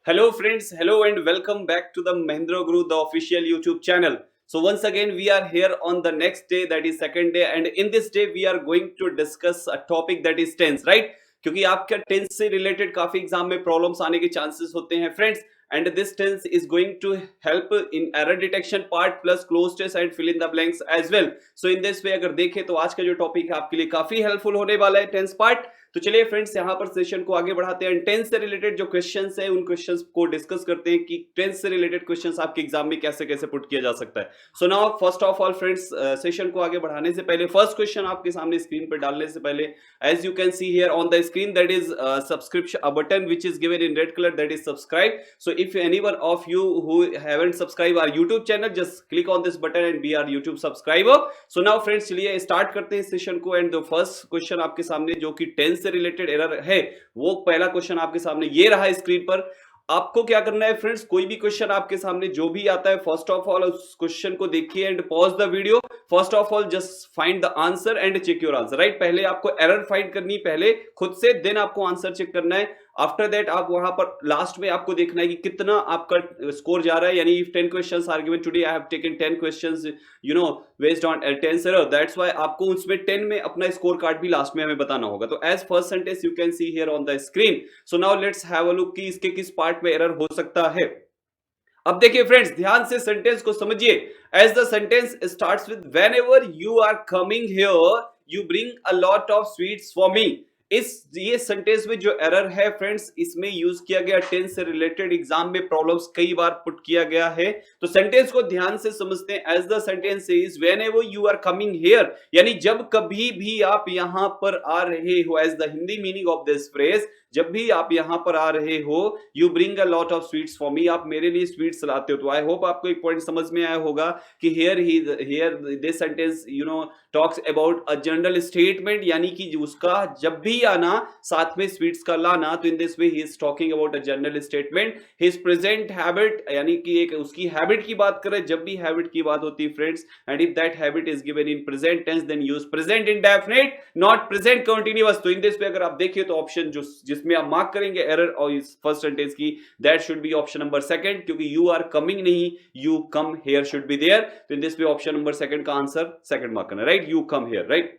Hello friends, hello and welcome back to the Mahindra Guru, the official YouTube channel. So once again we are here on the next day, that is second day, and in this day we are going to discuss a topic that is tense, right? क्योंकि आपका tense से related काफी exam में problems आने के chances होते हैं friends, and this tense is going to help in error detection part plus close test and fill in the blanks as well. So in this way अगर देखें तो आज का जो टॉपिक है आपके लिए काफी हेल्पफुल होने वाला है टेंस पार्ट. तो चलिए फ्रेंड्स यहाँ पर सेशन को आगे बढ़ाते हैं. टेंस से रिलेटेड जो क्वेश्चंस हैं उन क्वेश्चंस को डिस्कस करते हैं कि टेंस से रिलेटेड क्वेश्चंस आपके एग्जाम में कैसे कैसे पुट किया जा सकता है. So now first of all friends, session को आगे बढ़ाने से पहले फर्स्ट क्वेश्चन आपके सामने स्क्रीन पर डालने से पहले, as you can see here on the screen, that is subscription, a button which is given in red color, that is subscribe. So if anyone of you who haven't subscribed our YouTube channel, just click on this button and be our YouTube subscriber. So now friends चलिए start करते हैं session को. And the first question आपके सामने जो कि tense से related error है, वो पहला क्वेश्चन आपके सामने ये रहा स्क्रीन पर. आपको क्या करना है फ्रेंड्स, कोई भी क्वेश्चन आपके सामने जो भी आता है, फर्स्ट ऑफ ऑल उस क्वेश्चन को देखिए and pause the video. First of all just find the answer and check your answer, right? पहले आपको एरर फाइंड करनी, पहले खुद से, देन आपको आंसर चेक करना है. आफ्टर दैट आप वहां पर लास्ट में आपको देखना है कि कितना आपका स्कोर जा रहा है. यानी if 10 questions are given today, I have taken 10 questions based on tense error, that's why आपको उसमें 10 में अपना स्कोर कार्ड भी लास्ट में हमें बताना होगा. तो as first sentence you can see here on the screen. So now let's have a look कि इसके किस पार्ट में एरर हो सकता है. अब देखिए फ्रेंड्स, ध्यान से सेंटेंस को समझिए. As the sentence starts with whenever you are coming here you bring a lot of sweets for me. ये सेंटेंस में जो एरर है फ्रेंड्स, इसमें यूज किया गया टेंस से रिलेटेड एग्जाम में प्रॉब्लम्स कई बार पुट किया गया है. तो सेंटेंस को ध्यान से समझते हैं. As the sentence is whenever you are coming here, यानी जब कभी भी आप यहां पर आ रहे हो. As the Hindi meaning of this phrase, जब भी आप यहां पर आ रहे हो, you bring a lot of sweets for me, आप मेरे लिए स्वीट्स लाते हो. तो आई होप आपको एक पॉइंट समझ में आया होगा कि here this sentence talks about a general statement, यानी कि उसका जब भी आना साथ में स्वीट्स का लाना. तो in this way he is talking about a general statement. His present habit, यानी कि एक उसकी हैबिट की बात करें. जब भी हैबिट की बात होती है friends, and if that habit is given in present tense, then use present indefinite, not present continuous. तो इन दिस वे अगर आप देखिए तो ऑप्शन जो जिसमें आप मार्क करेंगे एरर और इस फर्स्ट सेंटेंस की, that should be option number second, क्योंकि यू आर कमिंग नहीं, you come here should be there. तो in this way option number second का आंसर सेकंड मार्क करना, right? You come here, right?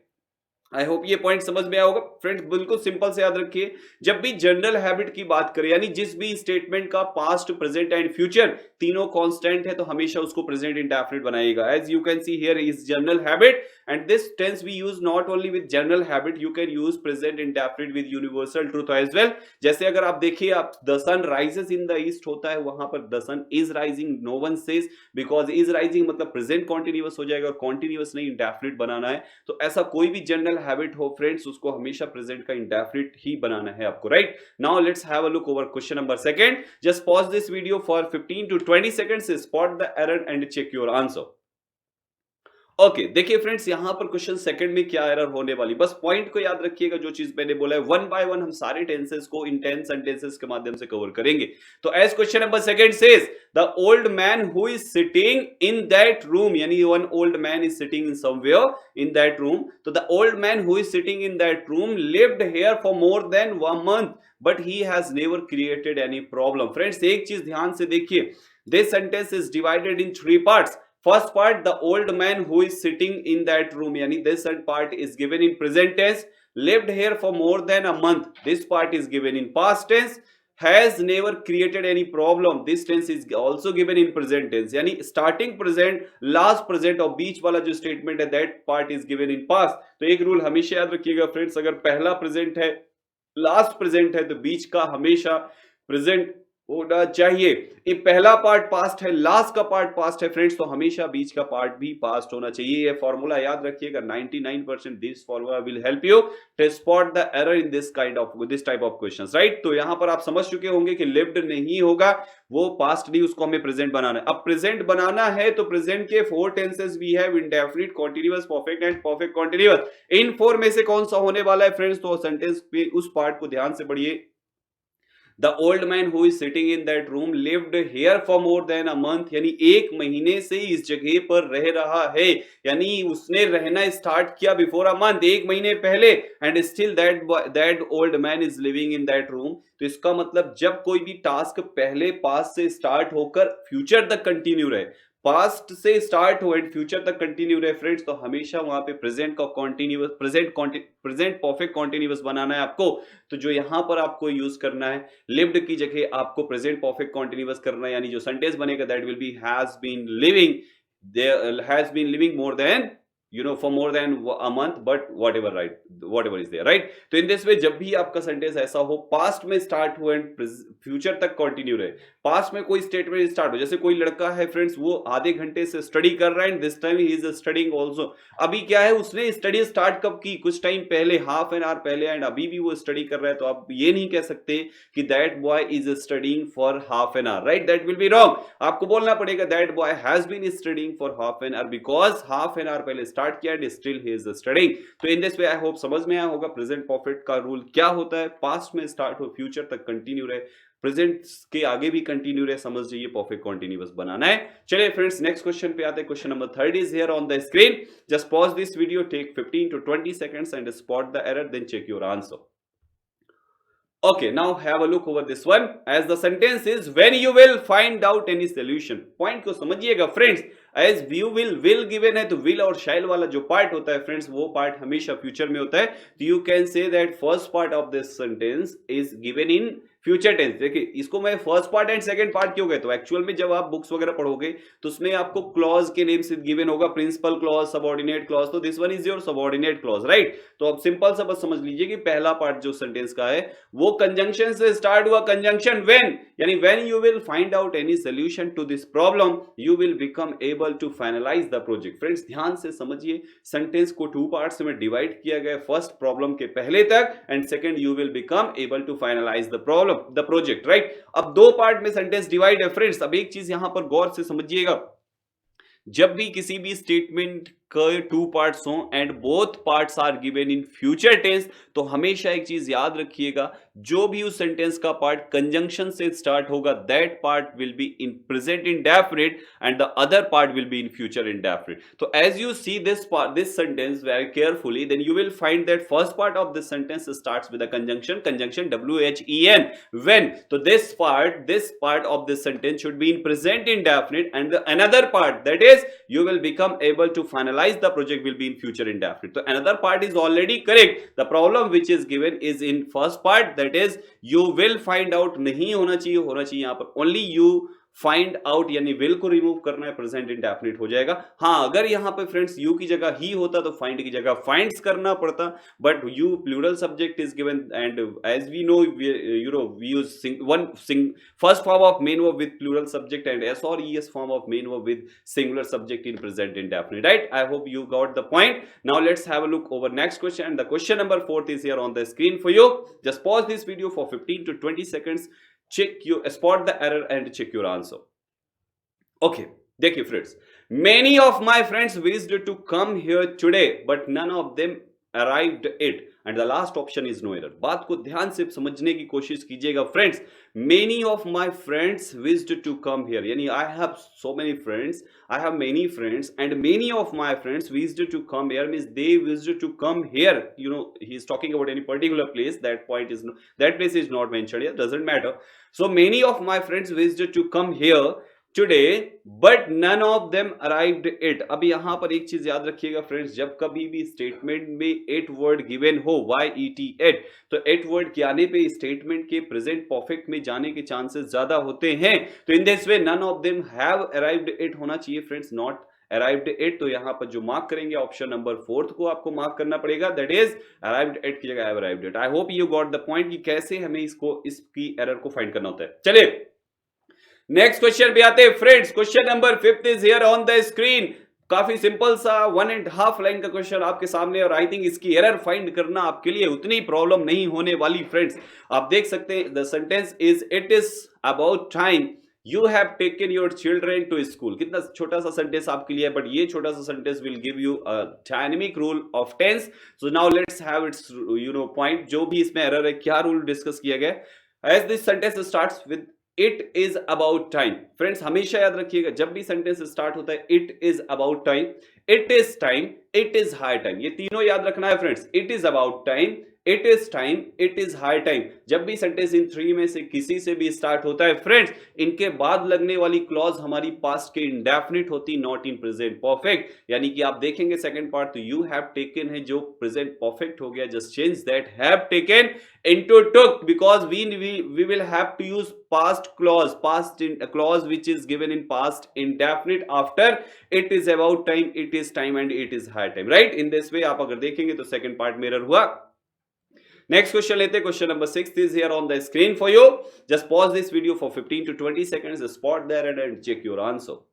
I hope ये point समझ में आया होगा फ्रेंड्स. बिल्कुल सिंपल से याद रखिए, जब भी जनरल हैबिट की बात करें, यानी जिस भी स्टेटमेंट का पास्ट, प्रेजेंट एंड फ्यूचर तीनों कांस्टेंट है, तो हमेशा उसको प्रेजेंट इंडेफिनिट बनाएगा. As you can see here is general habit, and this tense we use not only with general habit, you can use present indefinite with universal truth as well. जैसे अगर आप देखिए, आप the sun rises in the east होता है, वहां पर the sun is rising, no one says, because is rising मतलब प्रेजेंट कॉन्टिन्यूअस हो जाएगा, कॉन्टिन्यूअस नहीं इंडेफिनिट बनाना है. तो ऐसा कोई भी जनरल हैबिट हो फ्रेंड्स, उसको हमेशा प्रेजेंट का इंडेफिनिट ही बनाना है आपको, right? Now let's have a look over question number second. Just pause this video for 15 to 20 seconds, spot the error and check your answer. Okay देखिए फ्रेंड्स, यहां पर question second में क्या एरर होने वाली, बस पॉइंट को याद रखिएगा. जो चीज मैंने बोला है, वन बाय वन हम सारे टेंसेस को इन 10 सेंटेंसेस के माध्यम से कवर करेंगे. तो as question number second says, the old man who is sitting in that room, यानी one old man is sitting in somewhere in that room. तो the old man who is sitting in that room lived here for more than 1 month, but he has never created any problem. Friends एक चीज ध्यान से देखिए, this sentence is divided in 3 parts. First part, the old man who is sitting in that room, yani this part is given in present tense, lived here for more than a month. This part is given in past tense, has never created any problem. This tense is also given in present tense, yani starting present, last present और बीच वाला जो statement है, that part is given in past. तो एक rule हमेशा याद रखिएगा friends, अगर पहला present है, last present है, तो बीच का हमेशा present होना चाहिए. ये पहला पार्ट पास्ट है, लास्ट का पार्ट पास्ट है फ्रेंड्स, तो हमेशा बीच का पार्ट भी पास्ट होना चाहिए. ये फॉर्मूला याद रखिएगा. 99% this formula will help you to spot the error in this type of questions, right? तो यहां पर आप समझ चुके होंगे कि लिव्ड नहीं होगा, वो पास्ट नहीं, उसको हमें प्रेजेंट बनाना है. अब प्रेजेंट बनाना है तो प्रेजेंट के 4 tenses we have, indefinite, continuous, perfect and perfect continuous. इन 4 में से कौन सा होने वाला है फ्रेंड्स? तो सेंटेंस पे उस पार्ट को ध्यान से पढ़िए. The old man who is sitting in that room lived here for more then a month, यानी 1 महीने से इस जगह पर रह रहा है, यानी उसने रहना स्टार्ट किया बिफोर अ मंथ, 1 महीने पहले, and still that old man is living in that room. तो इसका मतलब जब कोई भी टास्क पहले पास्ट से स्टार्ट होकर फ्यूचर तक कंटिन्यू रहे, पास्ट से स्टार्ट हो एंड फ्यूचर तक कंटिन्यू रहे फ्रेंड्स, तो हमेशा वहां पे प्रेजेंट का कॉन्टिन्यूअस, प्रेजेंट परफेक्ट कॉन्टिन्यूअस बनाना है आपको। तो जो यहां पर आपको यूज करना है, लिव्ड की जगह आपको प्रेजेंट परफेक्ट कॉन्टिन्यूअस करना है, यानी जो सेंटेंस बनेगा that will be has been living, there has been living more than, for more than a month, but whatever, right, whatever is there, right? तो इन दिस वे जब भी आपका सेंटेंस ऐसा हो, पास्ट में स्टार्ट हो एंड फ्यूचर तक continue रहे, पास्ट में कोई स्टेटमेंट स्टार्ट हो, जैसे कोई लड़का है फ्रेंड्स, वो आधे घंटे से स्टडी कर रहा है and this time he is studying also. अभी क्या है, उसने स्टडी स्टार्ट कब की, कुछ टाइम पहले, हाफ एन आवर पहले, एंड अभी भी वो स्टडी कर रहा है, तो आप ये नहीं कह सकते कि that boy is studying for half an hour, right? That will be wrong. आपको बोलना पड़ेगा that boy has been studying for half an hour, because half an hour पहले स्टार्ट किया and still he is studying. तो in this way I hope समझ में आया होगा प्रेजेंट परफेक्ट का रूल क्या होता है, पास्ट में स्टार्ट हो, फ्यूचर तक कंटिन्यू रहे, प्रेजेंट के आगे भी कंटिन्यू रहे, समझ जाइए परफेक्ट कंटिन्यूअस बनाना है। चलिए फ्रेंड्स नेक्स्ट क्वेश्चन पे आते हैं। Question number 3 is here on the screen. Just pause this video, take 15 to 20 seconds and spot the error, then check your answer. Okay, now have a look over this one. As the sentence is, when you will find out any solution. Point को समझिएगा friends, as you will given है, तो will और शैल वाला जो part होता है friends, वो पार्ट हमेशा फ्यूचर में होता है। तो you can say that first part of this sentence is given in future tense. देखिए इसको मैं first part and second part क्यों कहता हूं, एक्चुअल में जब आप बुक्स वगैरह पढ़ोगे तो उसमें आपको क्लॉज के नेम से गिवन होगा, प्रिंसिपल क्लॉज, सबऑर्डिनेट क्लॉज, तो this one is your subordinate clause, right? तो अब सिंपल सा बस समझ लीजिए कि पहला पार्ट जो सेंटेंस का है वो कंजंक्शन से स्टार्ट हुआ, कंजंक्शन व्हेन, यानी when you will find out any solution to this problem you will become able to finalise the project. Friends ध्यान से समझिए, सेंटेंस को 2 पार्ट्स में डिवाइड किया गया, फर्स्ट प्रॉब्लम के पहले तक and second you will become able to finalise the problem, the project, right? अब 2 पार्ट में सेंटेंस डिवाइड है फ्रेंड्स। अब एक चीज यहां पर गौर से समझिएगा, जब भी किसी भी स्टेटमेंट के 2 पार्ट्स हों and both parts are given in future tense, तो हमेशा एक चीज याद रखिएगा, जो भी उस सेंटेंस का पार्ट कंजंक्शन से स्टार्ट होगा that part will be in present indefinite and the other part will be in future indefinite. तो as you see this sentence very carefully, then you will find that first part of this sentence starts with a conjunction WHEN, when, तो this part of this sentence should be in present indefinite, and the another part, that is you will become able to finalize the project, will be in future indefinite. So another part is already correct. The problem which is given is in first part, that is you will find out, नहीं होना चाहिए यहाँ पर only you find out, यानी will को remove करना है, present indefinite हो जाएगा। हाँ, अगर यहां पे फ्रेंड्स यू की जगह ही होता तो फाइंड की जगह फाइंड्स करना पड़ता, but you plural subject is given and as we know we use first form of main verb with plural subject and S और ES form of main verb with singular subject in present indefinite, right? I hope you got the point. Now let's have a look over next question, and the question number 4 is here on the screen for you. Just pause this video for 15 to 20 seconds, spot the error and check your answer. Okay, देखिए friends, many of my friends wished to come here today but none of them arrived it, and the last option is no error. बात को ध्यान से समझने की कोशिश कीजिएगा friends. Many of my friends wished to come here, यानी I have so many friends, I have many friends, and many of my friends wished to come here means they wished to come here. He is talking about any particular place. That place is not mentioned here, doesn't matter. So many of my friends wished to come here today but none of them arrived it. अब यहां पर एक चीज याद रखिएगा friends, जब कभी भी स्टेटमेंट में एट वर्ड गिवन हो, YET, तो एट वर्ड के आने पे स्टेटमेंट के प्रेजेंट परफेक्ट में जाने के चांसेस ज्यादा होते हैं। तो in this way none of them have arrived it होना चाहिए फ्रेंड्स, नॉट अराइव्ड इट। तो यहां पर जो मार्क करेंगे ऑप्शन नंबर 4 को आपको मार्क करना पड़ेगा, दैट इज अराइव्ड इट की जगह have arrived it. I hope you got the point कि कैसे हमें इसकी एरर को फाइंड करना होता है। चलिए नेक्स्ट क्वेश्चन पे आते हैं friends. Question number 5 is here on the screen. काफी सिंपल सा 1.5 लाइन का क्वेश्चन आपके सामने, और आई थिंक इसकी एरर फाइंड करना आपके लिए उतनी प्रॉब्लम नहीं होने वाली फ्रेंड्स। आप देख सकते हैं the sentence is it is about time you have taken your children to school. कितना छोटा सा सेंटेंस आपके लिए है, बट ये छोटा सा sentence will give you a dynamic rule of tense. So now let's have its point. जो भी इसमें एरर है, क्या रूल डिस्कस किया गया, as this sentence starts with it is about time. Friends हमेशा याद रखिएगा जब भी सेंटेंस स्टार्ट होता है it is about time, it is time, it is high time, ये तीनों याद रखना है friends. It is about time, it is time, it is high time. जब भी सेंटेंस इन थ्री में से किसी से भी स्टार्ट होता है फ्रेंड्स, इनके बाद लगने वाली क्लॉज हमारी पास्ट के इंडेफिनिट होती, नॉट इन प्रेजेंट परफेक्ट। यानी कि आप देखेंगे सेकंड पार्ट, तो यू हैव टेकन है जो प्रेजेंट परफेक्ट हो गया, just change that have taken into took, because we will have to use past clause, past in a clause which is given in past indefinite after it is about time, it is time and it is high time, right? In this way आप अगर देखेंगे तो second part mirror हुआ। Next question लेते हैं, question number 6 is here on the screen for you. Just pause this video for 15 to 20 seconds, spot there and check your answer.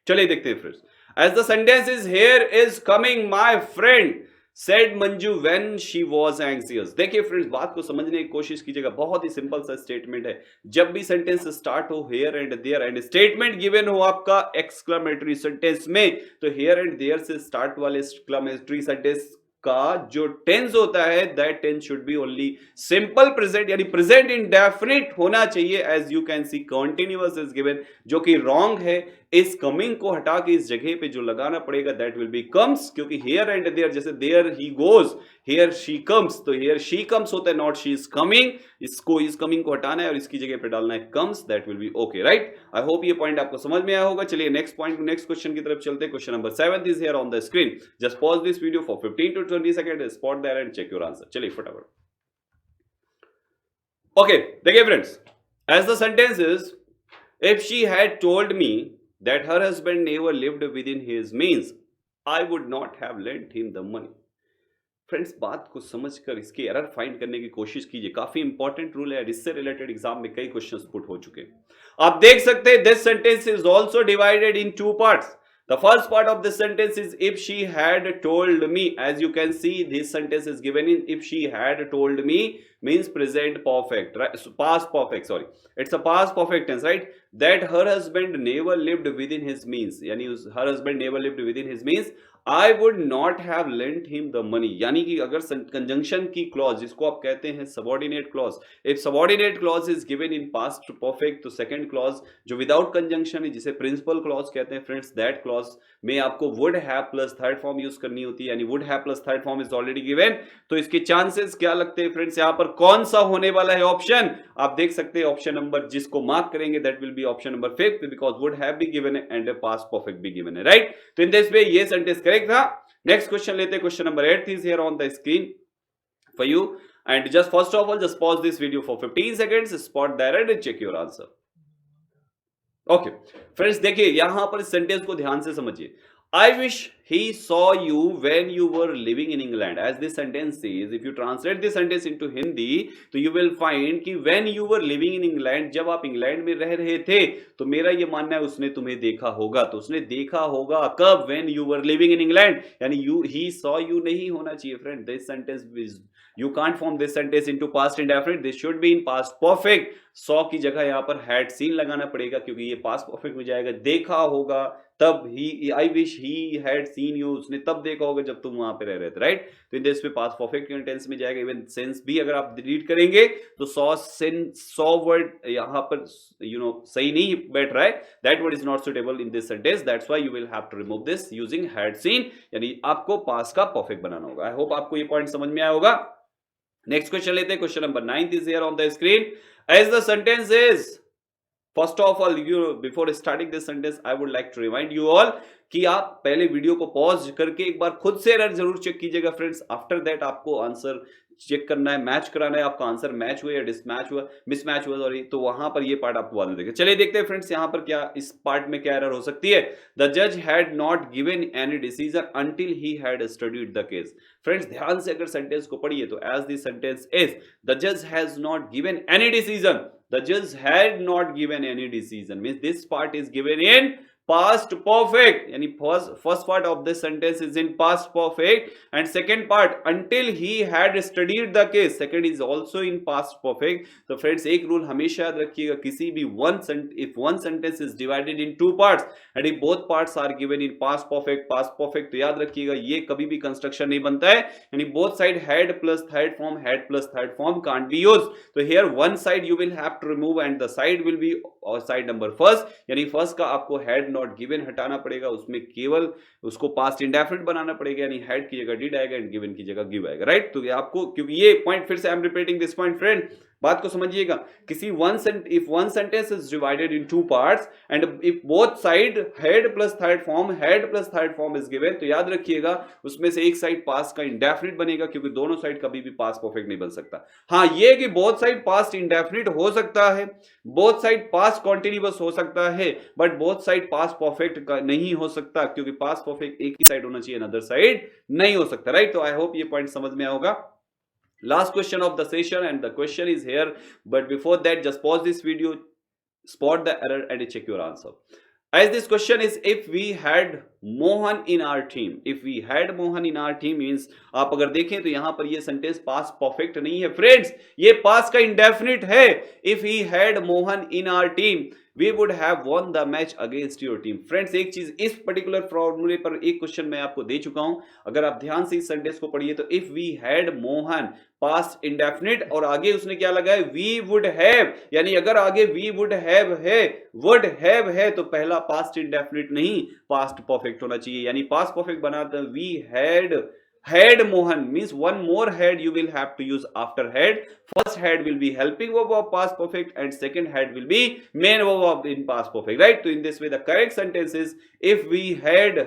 चलिए देखते हैं friends. As the sentence is here is coming my friend said Manju when she was anxious. देखिए friends बात को समझने की कोशिश कीजिएगा, बहुत ही सिंपल सा स्टेटमेंट है। जब भी सेंटेंस स्टार्ट हो here and there and statement given हो आपका एक्सक्लेमेटरी सेंटेंस में, तो हियर एंड देयर से स्टार्ट वाले एक्सक्लेमेटरी सेंटेंस का जो टेंस होता है that tense should be only simple present, यानी प्रेजेंट इंडेफिनिट होना चाहिए। As you can see continuous is given, जो कि रॉन्ग है। इस कमिंग को हटा के इस जगह पे जो लगाना पड़ेगा दैट विल बी कम्स, क्योंकि हियर एंड देयर, जैसे there he goes here she comes, तो हियर शी कम्स होता है, नॉट शी इज कमिंग। इसको इस कमिंग को हटाना है और इसकी जगह पे डालना है comes, that will B okay, right. I hope ये पॉइंट आपको समझ में आया होगा। चलिए नेक्स्ट पॉइंट, नेक्स्ट क्वेश्चन की तरफ चलते हैं। Question number 7 is here on the screen. Just pause this video for 15 to 20 seconds, spot there and check your answer. चलिए फटाफट। ओके देखिए friends, as the sentence is if she had told me that her husband never lived within his means, I would not have lent him the money. Friends बात को समझकर इसके error find करने की कोशिश कीजिए, काफी इंपॉर्टेंट रूल है, इससे रिलेटेड एग्जाम में कई क्वेश्चंस पुट हो चुके हैं। आप देख सकते हैं this sentence is also divided in two parts. The first part of this sentence is if she had told me. As you can see, this sentence is given in if she had told me means present perfect, right? So past perfect, sorry. It's a past perfect tense, right? That her husband never lived within his means. यानी her husband never lived within his means. I would not have lent him the money. यानी कि अगर conjunction की clause, जिसको आप कहते हैं subordinate clause, if subordinate clause is given in past perfect, तो सेकंड क्लॉज जो विदाउट कंजंक्शन है, जिसे प्रिंसिपल क्लॉज कहते हैं फ्रेंड्स, दैट क्लॉज में आपको would have plus third form use करनी होती है, यानी would have plus third form is already given. तो इसके चांसेस क्या लगते हैं फ्रेंड्स, यहाँ पर कौन सा होने वाला है ऑप्शन? आप देख सकते हैं ऑप्शन नंबर, जिसको मार्क करेंगे that will be option number 5, because would have be given है एंड पास्ट परफेक्ट भी गिवन है, राइट। तो इन दिस वे ये सेंटेंस करेक्ट था। नेक्स्ट क्वेश्चन लेते हैं, question number 8 is here on the screen for you, and just first of all just pause this video for 15 seconds, spot that and check your answer. Okay friends देखिए यहां पर इस sentence को ध्यान से समझिए। I wish he saw you when you were living in England. As this sentence says, if you translate this sentence into Hindi, तो you will find कि when you were living in England, जब आप England में रह रहे थे, तो मेरा ये मानना है उसने तुम्हें देखा होगा। तो उसने देखा होगा कब? When you were living in England, यानी he saw you नहीं होना चाहिए friend. This sentence is, you can't form this sentence into past indefinite. This should be in past perfect. saw की जगह यहाँ पर had seen लगाना पड़ेगा, क्योंकि ये past perfect में जाएगा। देखा होगा तब ही, I wish he had seen you, उसने तब देखा होगा जब तुम वहां पे रह रहे थे, राइट। तो इन दिस पे पास्ट परफेक्ट टेंस में जाएगा। इवन सेंस भी अगर आप रीड करेंगे तो सॉ वर्ड यहाँ पर सही नहीं बैठ रहा है, that word is not suitable in this sentence, that's why you will have to remove this using had seen, यानी आपको पास्ट का परफेक्ट बनाना होगा। आई होप आपको ये पॉइंट समझ में आया होगा। नेक्स्ट क्वेश्चन लेते हैं, question number 9 is here on the screen. As the sentence is, first of all before starting this sentence I would like to remind you all कि आप पहले वीडियो को पॉज करके एक बार खुद से एरर जरूर चेक कीजिएगा फ्रेंड्स। आफ्टर दैट आपको आंसर चेक करना है, मैच कराना है, आपका आंसर मैच हुआ या डिसमैच हुआ, मिसमैच हुआ सॉरी, तो वहां पर ये पार्ट आपको बाद में देखें। चलिए देखते हैं फ्रेंड्स यहाँ पर क्या इस पार्ट में क्या एरर हो सकती है। द जज had not given any decision until he had studied the case. Friends ध्यान से अगर सेंटेंस को पढ़िए तो as the sentence is, the जज has not given any decision, the judge had not given any decision, means this part is given in past perfect, yani first part of this sentence is in past perfect, and second part until he had studied the case, second is also in past perfect. तो friends एक rule हमेशा याद रखिएगा, किसी भी if one sentence is divided in two parts and if both parts are given in past perfect, तो याद रखिएगा ये कभी भी construction नहीं बनता है, यानी both side had plus third form can't be used. तो here one side you will have to remove and the side will be side number first, यानी first का आपको had not given हटाना पड़ेगा, उसमें केवल उसको past indefinite बनाना पड़ेगा, यानी had की जगह did आएगा and given की जगह give आएगा, राइट। तो ये आपको, क्योंकि ये पॉइंट फिर से I am repeating this point friend, बात को समझिएगा, किसी if one sentence is divided in two parts and if both side had plus third form is given, तो याद रखिएगा उसमें से एक साइड पास्ट का इंडेफिनिट बनेगा, क्योंकि दोनों साइड कभी भी पास्ट परफेक्ट नहीं बन सकता। हाँ, ये कि बोथ साइड पास्ट इंडेफिनिट हो सकता है, बोथ साइड पास्ट कॉन्टिन्यूअस हो सकता है, but both side past perfect नहीं हो सकता, क्योंकि पास्ट परफेक्ट एक ही साइड होना चाहिए, अदर साइड नहीं हो सकता, राइट। तो आई होप ये पॉइंट समझ में होगा। Last question of the session, and the question is here, but before that just pause this video, spot the error and check your answer. As this question is, if we had Mohan in our team, if we had Mohan in our team means, आप अगर देखें तो यहां पर ये sentence past perfect नहीं है friends, ये पास्ट का इंडेफिनिट है। If he had Mohan in our team, we would have won the match against your team. Friends एक चीज, इस पर्टिकुलर फॉर्मूले पर एक क्वेश्चन मैं आपको दे चुका हूं, अगर आप ध्यान से इस सेंटेंस को पढ़िए तो if we had Mohan past indefinite और आगे उसने क्या लगाया, वी वुड हैव, यानी अगर आगे वी वुड हैव है तो पहला पास्ट इंडेफिनिट नहीं पास्ट परफेक्ट होना चाहिए, यानी पास्ट परफेक्ट बनाते we had Mohan means one more had you will have to use after had. First had will be helping verb of past perfect and second had will be main verb of in past perfect, right? So in this way the correct sentence is, if we had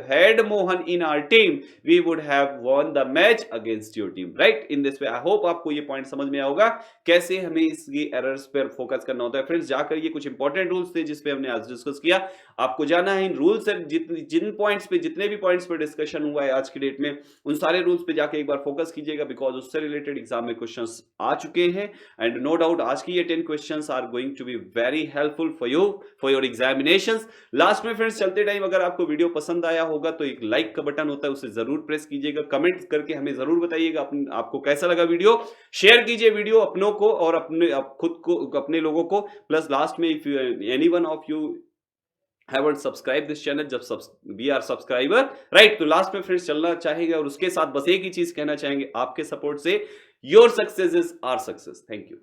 Mohan in our team we would have won the match against your team, right? In this way I hope आपको ये point समझ में आएगा कैसे हमें इसकी errors पर focus करना होता है। फ्रेंड्स जाकर ये कुछ इंपॉर्टेंट रूल्स थे जिसपे हमने आज डिस्कस किया, आपको जाना है इन रूल्स से, जिन पॉइंट्स पे जितने भी पॉइंट्स पे डिस्कशन हुआ है आज की डेट में उन सारे रूल्स पे जाके एक बार फोकस कीजिएगा, बिकॉज उससे रिलेटेड एग्जाम में क्वेश्चंस आ चुके हैं एंड नो डाउट आज की ये 10 questions are going to be very helpful for you for your examinations. Last में फ्रेंड्स चलते टाइम अगर आपको वीडियो पसंद आया होगा तो एक लाइक का बटन होता है उसे जरूर प्रेस कीजिएगा, कमेंट करके हमें जरूर बताइएगा आपको कैसा लगा वीडियो, शेयर कीजिए वीडियो अपनों को और अपने खुद को अपने लोगों को, प्लस लास्ट में if anyone of you haven't subscribed this channel, जब we are subscriber, right? तो लास्ट में फ्रेंड्स चलना चाहेंगे और उसके साथ बस एक ही चीज कहना चाहेंगे, आपके सपोर्ट से your success is our success. Thank you.